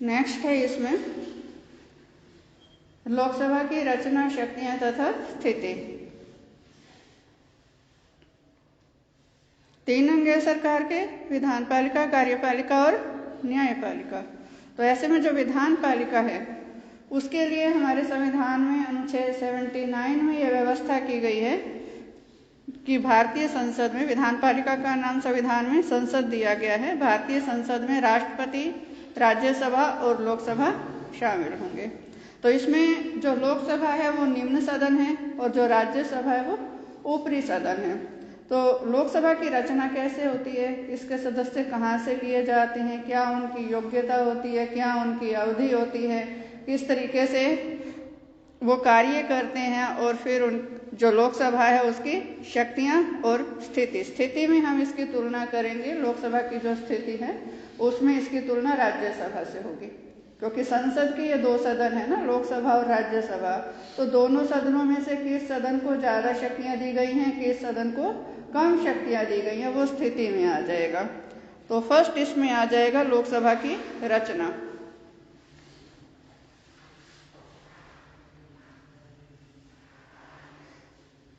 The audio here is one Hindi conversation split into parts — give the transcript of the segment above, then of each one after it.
नेक्स्ट है इसमें लोकसभा की रचना, शक्तियां तथा स्थिति। 3 अंग है सरकार के, विधान पालिका, कार्यपालिका और न्यायपालिका। तो ऐसे में जो विधान पालिका है उसके लिए हमारे संविधान में अनुच्छेद 79 में यह व्यवस्था की गई है कि भारतीय संसद में, विधान पालिका का नाम संविधान में संसद दिया गया है, भारतीय संसद में राष्ट्रपति, राज्यसभा और लोकसभा शामिल होंगे। तो इसमें जो लोकसभा है वो निम्न सदन है और जो राज्यसभा है वो ऊपरी सदन है। तो लोकसभा की रचना कैसे होती है, इसके सदस्य कहाँ से लिए जाते हैं, क्या उनकी योग्यता होती है, क्या उनकी अवधि होती है, किस तरीके से वो कार्य करते हैं, और फिर उन जो लोकसभा है उसकी शक्तियां और स्थिति में हम इसकी तुलना करेंगे। लोकसभा की जो स्थिति है उसमें इसकी तुलना राज्यसभा से होगी, क्योंकि संसद के ये 2 सदन है ना, लोकसभा और राज्यसभा। तो दोनों सदनों में से किस सदन को ज्यादा शक्तियां दी गई हैं, किस सदन को कम शक्तियां दी गई हैं, वो स्थिति में आ जाएगा। तो फर्स्ट इसमें आ जाएगा लोकसभा की रचना।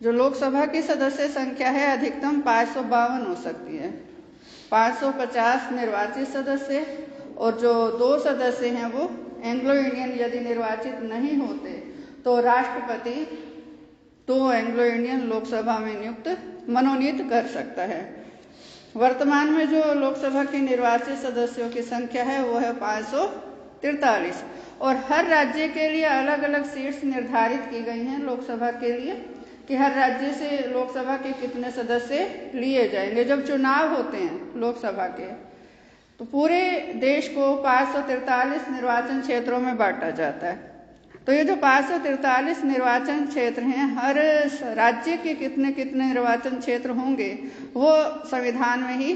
जो लोकसभा की सदस्य संख्या है अधिकतम 552 हो सकती है। 550 निर्वाचित सदस्य, और जो 2 सदस्य हैं वो एंग्लो इंडियन यदि निर्वाचित नहीं होते तो राष्ट्रपति 2 एंग्लो इंडियन लोकसभा में मनोनीत कर सकता है। वर्तमान में जो लोकसभा की निर्वाचित सदस्यों की संख्या है वो है 543, और हर राज्य के लिए अलग अलग सीट्स निर्धारित की गई हैं लोकसभा के लिए, कि हर राज्य से लोकसभा के कितने सदस्य लिए जाएंगे। जब चुनाव होते हैं लोकसभा के तो पूरे देश को 543 निर्वाचन क्षेत्रों में बांटा जाता है। तो ये जो 543 निर्वाचन क्षेत्र हैं, हर राज्य के कितने कितने निर्वाचन क्षेत्र होंगे वो संविधान में ही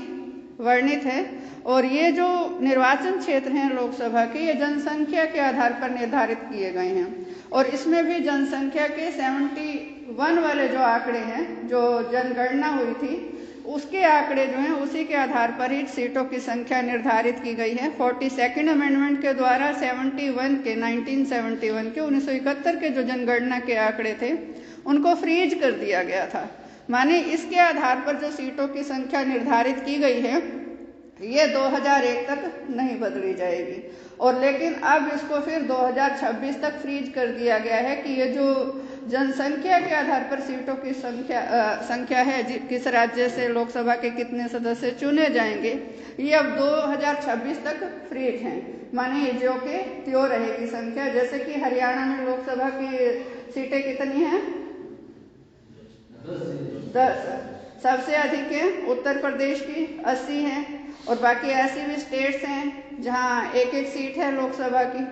वर्णित है। और ये जो निर्वाचन क्षेत्र हैं लोकसभा के, ये जनसंख्या के आधार पर निर्धारित किए गए हैं, और इसमें भी जनसंख्या के 71 वाले जो आंकड़े हैं, जो जनगणना हुई थी उसके आंकड़े जो हैं उसी के आधार पर ही सीटों की संख्या निर्धारित की गई है। 42nd अमेंडमेंट के द्वारा 1971 के जो जनगणना के आंकड़े थे उनको फ्रीज कर दिया गया था। माने इसके आधार पर जो सीटों की संख्या निर्धारित की गई है ये 2001 तक नहीं बदली जाएगी, और लेकिन अब इसको फिर 2026 तक फ्रीज कर दिया गया है कि ये जो जनसंख्या के आधार पर सीटों की संख्या है, किस राज्य से लोकसभा के कितने सदस्य चुने जाएंगे, ये अब 2026 तक फ्रीज हैं। माने जो के त्यों रहेगी संख्या। जैसे कि हरियाणा में लोकसभा की सीटें कितनी हैं? 10। सबसे अधिक है उत्तर प्रदेश की 80 हैं, और बाकी ऐसी भी स्टेट्स हैं जहाँ 1-1 सीट है लोकसभा की।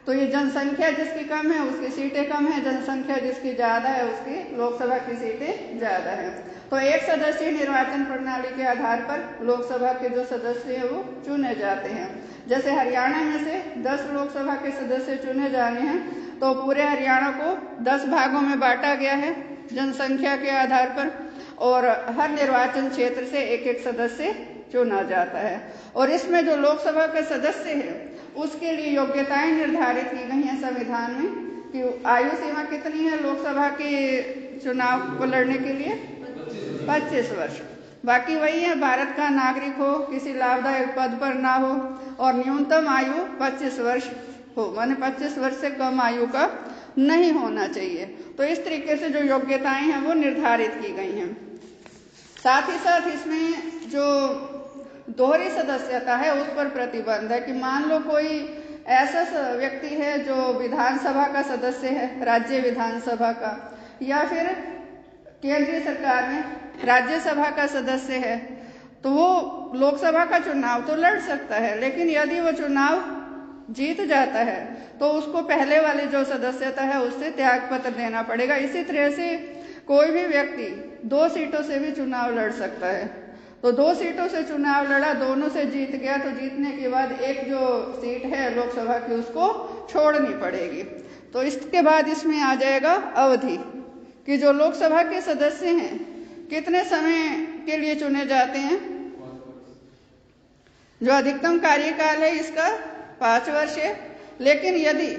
तो ये जनसंख्या जिसकी कम है उसकी सीटें कम है, जनसंख्या जिसकी ज्यादा है उसकी लोकसभा की सीटें ज्यादा है। तो एक सदस्यीय निर्वाचन प्रणाली के आधार पर लोकसभा के जो सदस्य हैं वो चुने जाते हैं। जैसे हरियाणा में से 10 लोकसभा के सदस्य चुने जाने हैं, तो पूरे हरियाणा को 10 भागों में बांटा गया है जनसंख्या के आधार पर, और हर निर्वाचन क्षेत्र से 1-1 सदस्य चुना जाता है। और इसमें जो लोकसभा के सदस्य हैं उसके लिए योग्यताएं निर्धारित की गई हैं संविधान में, कि आयु सीमा कितनी है लोकसभा के चुनाव को लड़ने के लिए? 25 वर्ष। बाकी वही है, भारत का नागरिक हो, किसी लाभदायक पद पर ना हो, और न्यूनतम आयु 25 वर्ष हो, माने 25 वर्ष से कम आयु का नहीं होना चाहिए। तो इस तरीके से जो योग्यताएं हैं वो निर्धारित की गई हैं। साथ ही साथ इसमें जो दोहरी सदस्यता है उस पर प्रतिबंध है, कि मान लो कोई ऐसा व्यक्ति है जो विधानसभा का सदस्य है, राज्य विधानसभा का, या फिर केंद्रीय सरकार में राज्यसभा का सदस्य है, तो वो लोकसभा का चुनाव तो लड़ सकता है, लेकिन यदि वो चुनाव जीत जाता है तो उसको पहले वाली जो सदस्यता है उससे त्याग पत्र देना पड़ेगा। इसी तरह से कोई भी व्यक्ति 2 सीटों से भी चुनाव लड़ सकता है। तो 2 सीटों से चुनाव लड़ा, दोनों से जीत गया, तो जीतने के बाद एक जो सीट है लोकसभा की उसको छोड़नी पड़ेगी। तो इसके बाद इसमें आ जाएगा अवधि, कि जो लोकसभा के सदस्य हैं कितने समय के लिए चुने जाते हैं। जो अधिकतम कार्यकाल है इसका 5 वर्ष है, लेकिन यदि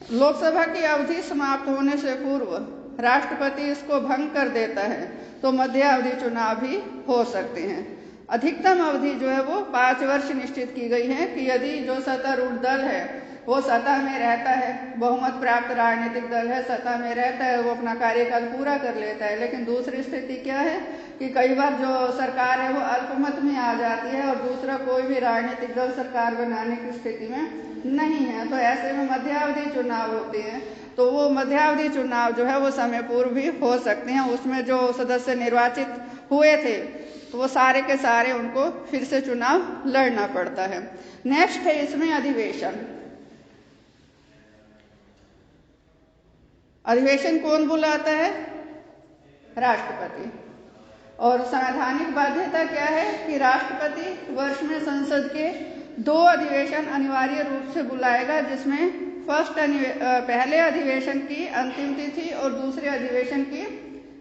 लोकसभा की अवधि समाप्त होने से पूर्व राष्ट्रपति इसको भंग कर देता है तो मध्यावधि चुनाव भी हो सकते हैं। अधिकतम अवधि जो है वो 5 वर्ष निश्चित की गई है कि यदि जो सत्तारूढ़ दल है वो सत्ता में रहता है, बहुमत प्राप्त राजनीतिक दल है, सत्ता में रहता है, वो अपना कार्यकाल पूरा कर लेता है। लेकिन दूसरी स्थिति क्या है कि कई बार जो सरकार है वो अल्पमत में आ जाती है और दूसरा कोई भी राजनीतिक दल सरकार बनाने की स्थिति में नहीं है, तो ऐसे में मध्यावधि चुनाव होते हैं। तो वो मध्यावधि चुनाव जो है वो समय पूर्व भी हो सकते हैं। उसमें जो सदस्य निर्वाचित हुए थे तो वो सारे के सारे उनको फिर से चुनाव लड़ना पड़ता है। नेक्स्ट है इसमें अधिवेशन। अधिवेशन कौन बुलाता है? राष्ट्रपति। और संवैधानिक बाध्यता क्या है कि राष्ट्रपति वर्ष में संसद के 2 अधिवेशन अनिवार्य रूप से बुलाएगा, जिसमें पहले अधिवेशन की अंतिम तिथि और दूसरे अधिवेशन की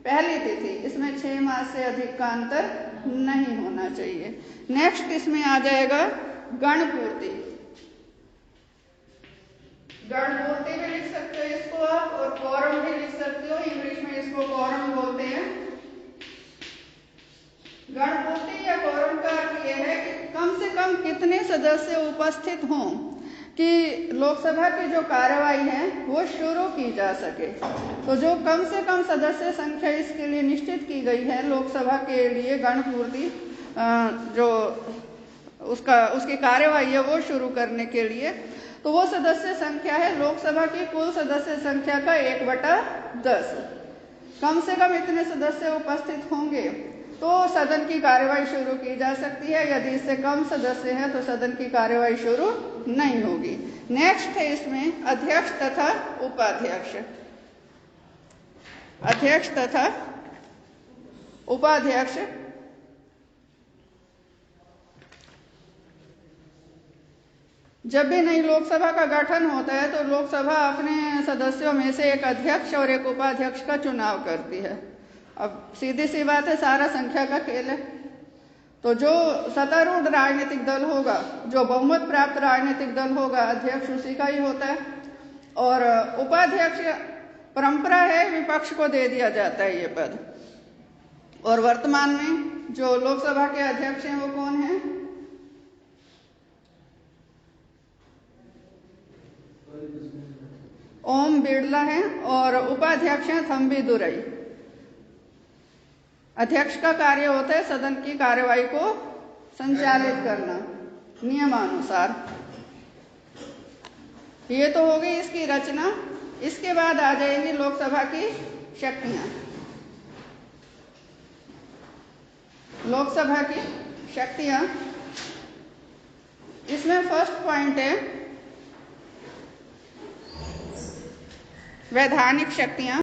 पहली तिथि, इसमें 6 मास से अधिक का अंतर नहीं होना चाहिए। नेक्स्ट इसमें आ जाएगा गणपूर्ति। गणपूर्ति भी लिख सकते हो इसको आप, और कोरम भी लिख सकते हो, इंग्लिश में इसको कोरम बोलते हैं। गणपूर्ति या कोरम का अर्थ यह है कि कम से कम कितने सदस्य उपस्थित हों कि लोकसभा की जो कार्यवाही है वो शुरू की जा सके। तो जो कम से कम सदस्य संख्या इसके लिए निश्चित की गई है लोकसभा के लिए गणपूर्ति जो उसकी कार्यवाही है वो शुरू करने के लिए, तो वो सदस्य संख्या है लोकसभा की कुल सदस्य संख्या का 1/10। कम से कम इतने सदस्य उपस्थित होंगे तो सदन की कार्यवाही शुरू की जा सकती है। यदि इससे कम सदस्य हैं तो सदन की कार्यवाही शुरू नहीं होगी। नेक्स्ट है इसमें अध्यक्ष तथा उपाध्यक्ष। अध्यक्ष तथा उपाध्यक्ष जब भी नई लोकसभा का गठन होता है तो लोकसभा अपने सदस्यों में से एक अध्यक्ष और एक उपाध्यक्ष का चुनाव करती है। अब सीधी सी बात है, सारा संख्या का खेल है। तो जो सत्तारूढ़ राजनीतिक दल होगा, जो बहुमत प्राप्त राजनीतिक दल होगा, अध्यक्ष उसी का ही होता है। और उपाध्यक्ष परंपरा है, विपक्ष को दे दिया जाता है ये पद। और वर्तमान में जो लोकसभा के अध्यक्ष हैं वो कौन है? ओम बिड़ला है और उपाध्यक्ष हैं थम्बी दुरई। अध्यक्ष का कार्य होता है सदन की कार्यवाही को संचालित करना नियमानुसार। ये तो हो गई इसकी रचना। इसके बाद आ जाएंगी लोकसभा की शक्तियां। लोकसभा की शक्तियां, इसमें फर्स्ट पॉइंट है वैधानिक शक्तियां।